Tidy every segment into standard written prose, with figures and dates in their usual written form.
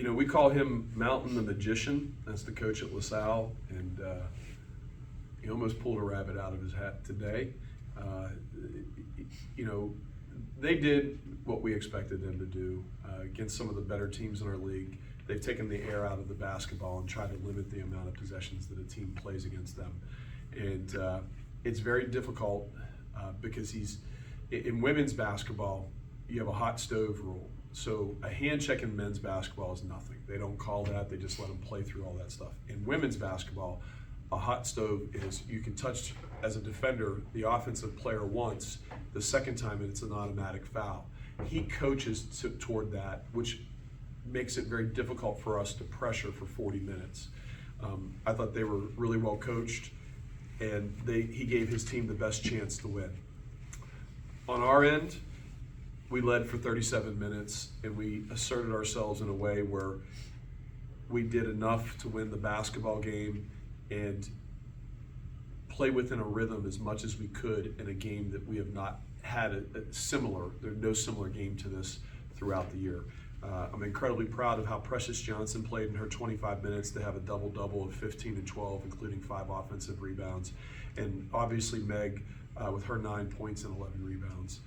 We call him Mountain the Magician. That's the coach at LaSalle, and he almost pulled a rabbit out of his hat today. They did what we expected them to do against some of the better teams in our league. They've taken the air out of the basketball and tried to limit the amount of possessions that a team plays against them. And it's very difficult because in women's basketball, you have a hot stove rule. So a hand check in men's basketball is nothing. They don't call that, they just let them play through all that stuff. In women's basketball, a hot stove is you can touch, as a defender, the offensive player once, the second time and it's an automatic foul. He coaches toward that, which makes it very difficult for us to pressure for 40 minutes. I thought they were really well coached, and he gave his team the best chance to win. On our end, we led for 37 minutes, and we asserted ourselves in a way where we did enough to win the basketball game and play within a rhythm as much as we could in a game that we have not had there's no similar game to this throughout the year. I'm incredibly proud of how Precious Johnson played in her 25 minutes to have a double-double of 15 and 12, including 5 offensive rebounds. And obviously Meg, with her 9 points and 11 rebounds,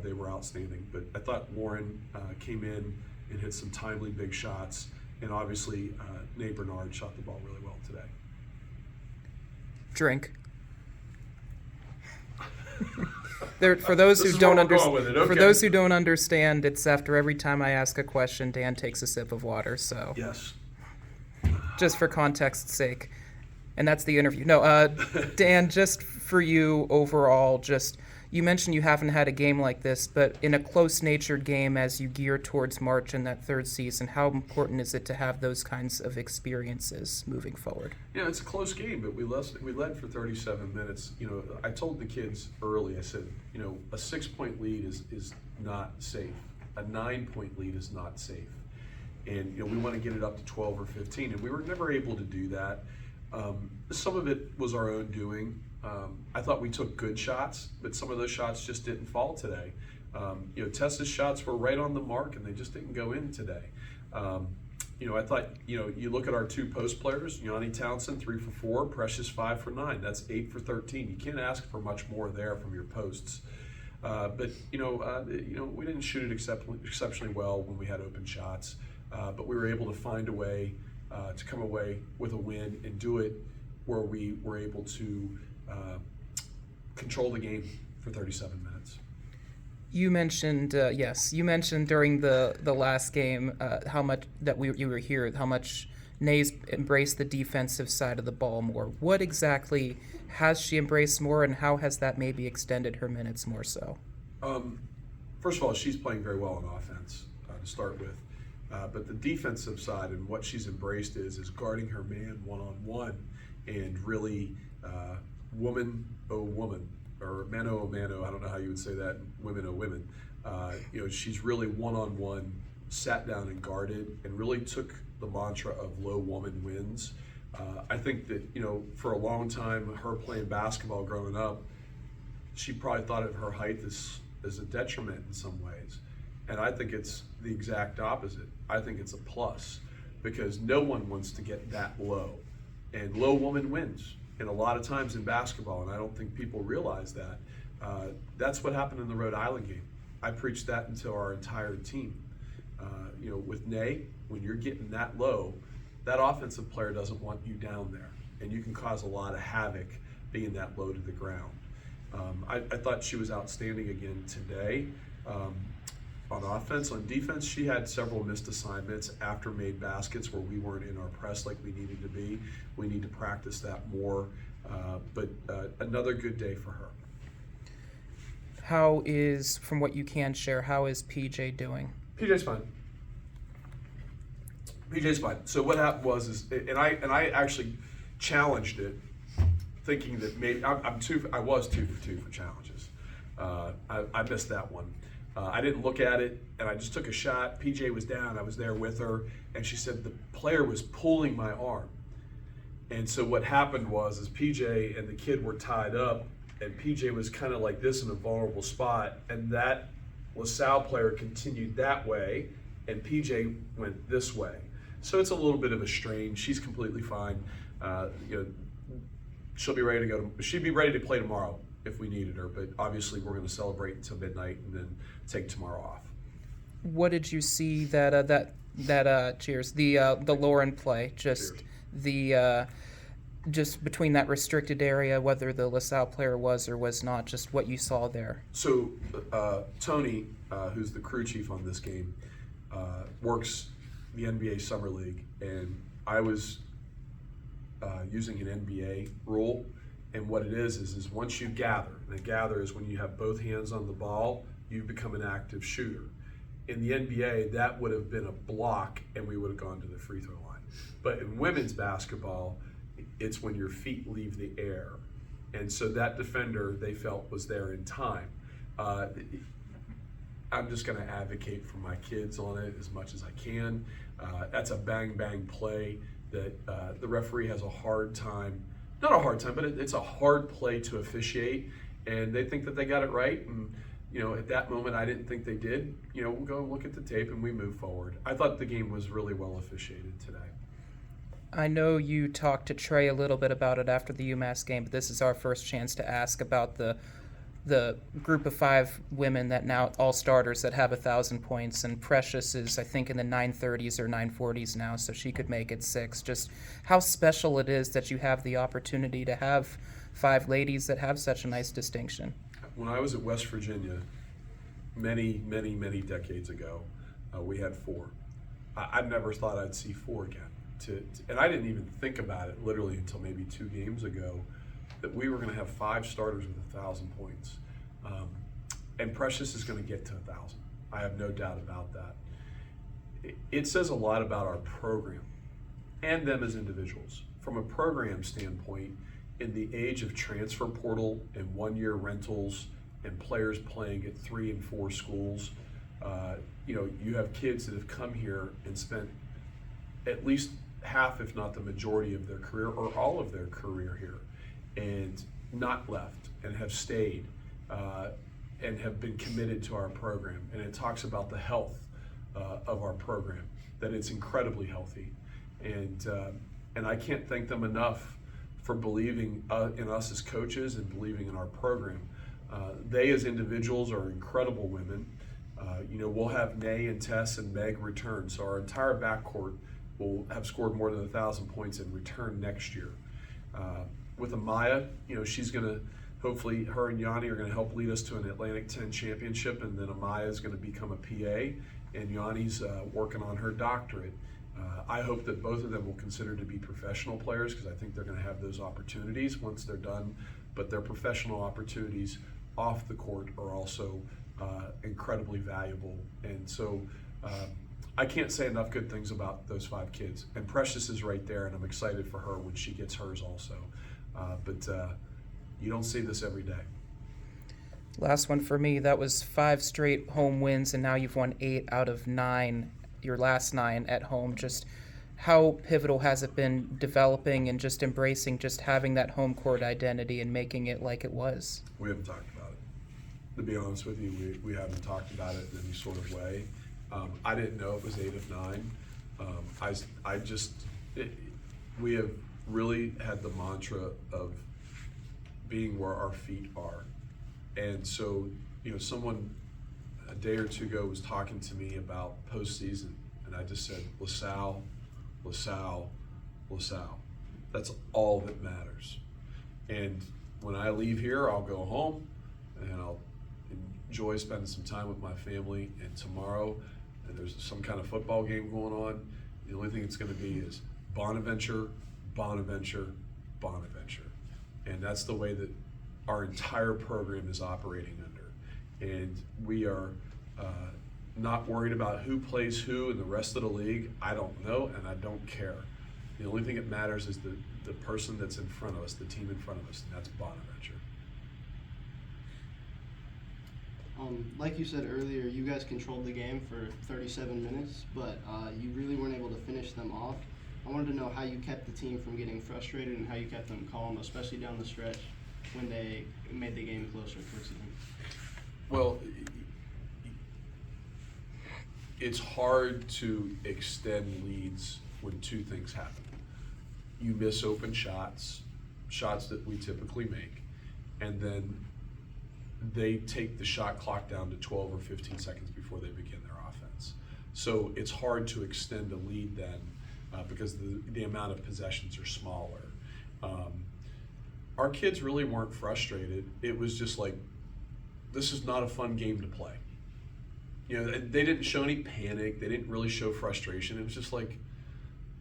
they were outstanding. But I thought Lauren came in and hit some timely big shots. And obviously, Nate Bernard shot the ball really well today. Drink. For those who don't understand, it's after every time I ask a question, Dan takes a sip of water. So yes, just for context's sake, and that's the interview. No, Dan, just for you overall, you mentioned you haven't had a game like this, but in a close-natured game as you gear towards March in that third season, how important is it to have those kinds of experiences moving forward? Yeah, it's a close game, but we led for 37 minutes. I told the kids early, I said, a 6-point lead is not safe. A 9-point lead is not safe. And, we want to get it up to 12 or 15, and we were never able to do that. Some of it was our own doing. I thought we took good shots, but some of those shots just didn't fall today. Tessa's shots were right on the mark, and they just didn't go in today. I thought, you look at our 2 post players, Yanni Townsend, 3 for 4, Precious 5 for 9. That's 8 for 13. You can't ask for much more there from your posts. But we didn't shoot it exceptionally well when we had open shots, but we were able to find a way to come away with a win and do it where we were able to control the game for 37 minutes. You mentioned, you mentioned during the last game how much that you were here, how much Nay's embraced the defensive side of the ball more. What exactly has she embraced more, and how has that maybe extended her minutes more so? First of all, she's playing very well on offense to start with. But the defensive side and what she's embraced is guarding her man one-on-one and really woman, oh woman, or mano, oh mano, I don't know how you would say that, women, oh women. She's really one-on-one, sat down and guarded, and really took the mantra of low woman wins. I think that, for a long time, her playing basketball growing up, she probably thought of her height as a detriment in some ways. And I think it's the exact opposite. I think it's a plus, because no one wants to get that low. And low woman wins. And a lot of times in basketball, and I don't think people realize that, that's what happened in the Rhode Island game. I preached that into our entire team. With Nay, when you're getting that low, that offensive player doesn't want you down there. And you can cause a lot of havoc being that low to the ground. I thought she was outstanding again today. On offense. On defense, she had several missed assignments after made baskets where we weren't in our press like we needed to be. We need to practice that more, but another good day for her. From what you can share, how is PJ doing? PJ's fine. PJ's fine. So what happened was, I actually challenged it, thinking that maybe I was 2 for 2 for challenges. I missed that one. I didn't look at it, and I just took a shot. PJ was down. I was there with her, and she said the player was pulling my arm. And so what happened was PJ and the kid were tied up, and PJ was kind of like this in a vulnerable spot, and that LaSalle player continued that way, and PJ went this way. So it's a little bit of a strain. She's completely fine. She'll be ready to go. She'd be ready to play tomorrow if we needed her. But obviously, we're going to celebrate until midnight and then take tomorrow off. What did you see cheers, the Lauren play, just Cheers. the just between that restricted area, whether the LaSalle player was or was not, just what you saw there? So Tony, who's the crew chief on this game, works the NBA Summer League, and I was using an NBA rule. And what it is once you gather, and a gather is when you have both hands on the ball, you become an active shooter. In the NBA, that would have been a block, and we would have gone to the free throw line. But in women's basketball, it's when your feet leave the air. And so that defender, they felt, was there in time. I'm just going to advocate for my kids on it as much as I can. That's a bang-bang play that the referee has a hard time, not a hard time, but it's a hard play to officiate, and they think that they got it right. And at that moment, I didn't think they did. We'll go look at the tape and we move forward. I thought the game was really well officiated today. I know you talked to Trey a little bit about it after the UMass game, but this is our first chance to ask about the group of 5 women that now all starters that have 1,000 points, and Precious is, I think, in the 930s or 940s now, so she could make it 6. Just how special it is that you have the opportunity to have 5 ladies that have such a nice distinction. When I was at West Virginia many, many, many decades ago, we had 4. I never thought I'd see 4 again. And I didn't even think about it literally until maybe 2 games ago, that we were going to have 5 starters with 1,000 points. And Precious is going to get to 1,000. I have no doubt about that. It says a lot about our program and them as individuals. From a program standpoint, in the age of transfer portal and 1-year rentals and players playing at 3 and 4 schools, you have kids that have come here and spent at least half, if not the majority of their career or all of their career here, and not left and have stayed and have been committed to our program. And it talks about the health of our program, that it's incredibly healthy. And I can't thank them enough for believing in us as coaches and believing in our program. They as individuals are incredible women. We'll have Nay and Tess and Meg return, so our entire backcourt will have scored more than 1,000 points in return next year. With Amaya, she's going to, hopefully her and Yanni are going to help lead us to an Atlantic 10 championship, and then Amaya is going to become a PA, and Yanni's working on her doctorate. I hope that both of them will consider to be professional players, because I think they're going to have those opportunities once they're done, but their professional opportunities off the court are also incredibly valuable. And so I can't say enough good things about those 5 kids. And Precious is right there, and I'm excited for her when she gets hers also. But you don't see this every day. Last one for me, that was 5 straight home wins, and now you've won 8 out of 9, your last 9 at home. Just how pivotal has it been developing and just embracing just having that home court identity and making it like it was? We haven't talked about it. To be honest with you, we haven't talked about it in any sort of way. I didn't know it was 8 of 9. We have really had the mantra of being where our feet are. And so, someone a day or 2 ago was talking to me about postseason, and I just said, LaSalle, LaSalle, LaSalle. That's all that matters. And when I leave here, I'll go home and I'll enjoy spending some time with my family. And tomorrow, there's some kind of football game going on. The only thing it's going to be is Bonaventure, Bonaventure, Bonaventure. And that's the way that our entire program is operating under. And we are not worried about who plays who in the rest of the league. I don't know, and I don't care. The only thing that matters is the person that's in front of us, the team in front of us, and that's Bonaventure. Like you said earlier, you guys controlled the game for 37 minutes, but you really weren't able to finish them off. I wanted to know how you kept the team from getting frustrated and how you kept them calm, especially down the stretch when they made the game closer towards the end. Well, it's hard to extend leads when two things happen. You miss open shots that we typically make, and then they take the shot clock down to 12 or 15 seconds before they begin their offense. So it's hard to extend a lead then because the amount of possessions are smaller. Our kids really weren't frustrated. It was just like, this is not a fun game to play. You know, they didn't show any panic. They didn't really show frustration. It was just like,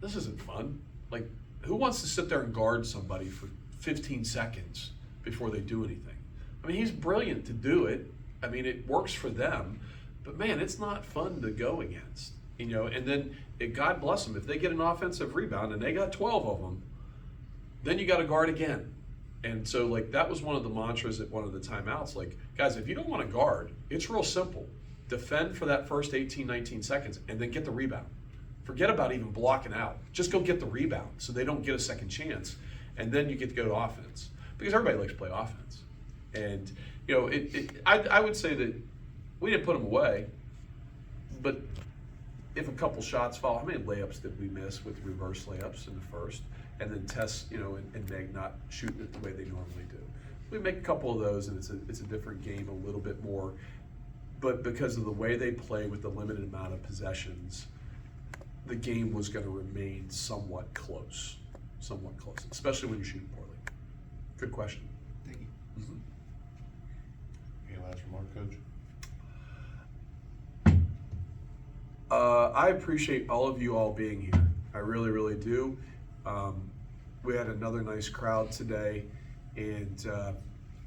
this isn't fun. Like, who wants to sit there and guard somebody for 15 seconds before they do anything? I mean, he's brilliant to do it. I mean, it works for them. But man, it's not fun to go against. You know, and then God bless them, if they get an offensive rebound and they got 12 of them, then you got to guard again. And so, like, that was one of the mantras at one of the timeouts. Like, guys, if you don't want to guard, it's real simple. Defend for that first 18, 19 seconds and then get the rebound. Forget about even blocking out. Just go get the rebound so they don't get a second chance. And then you get to go to offense. Because everybody likes to play offense. And, you know, I would say that we didn't put them away, but if a couple shots fall, how many layups did we miss with reverse layups in the first? And then Tess, you know, and Meg not shooting it the way they normally do. We make a couple of those, and it's a different game, a little bit more. But because of the way they play with the limited amount of possessions, the game was going to remain somewhat close, especially when you're shooting poorly. Good question. Thank you. Mm-hmm. Any last remark, Coach? I appreciate all of you all being here. I really, really do. We had another nice crowd today, and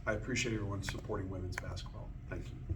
I appreciate everyone supporting women's basketball. Thank you.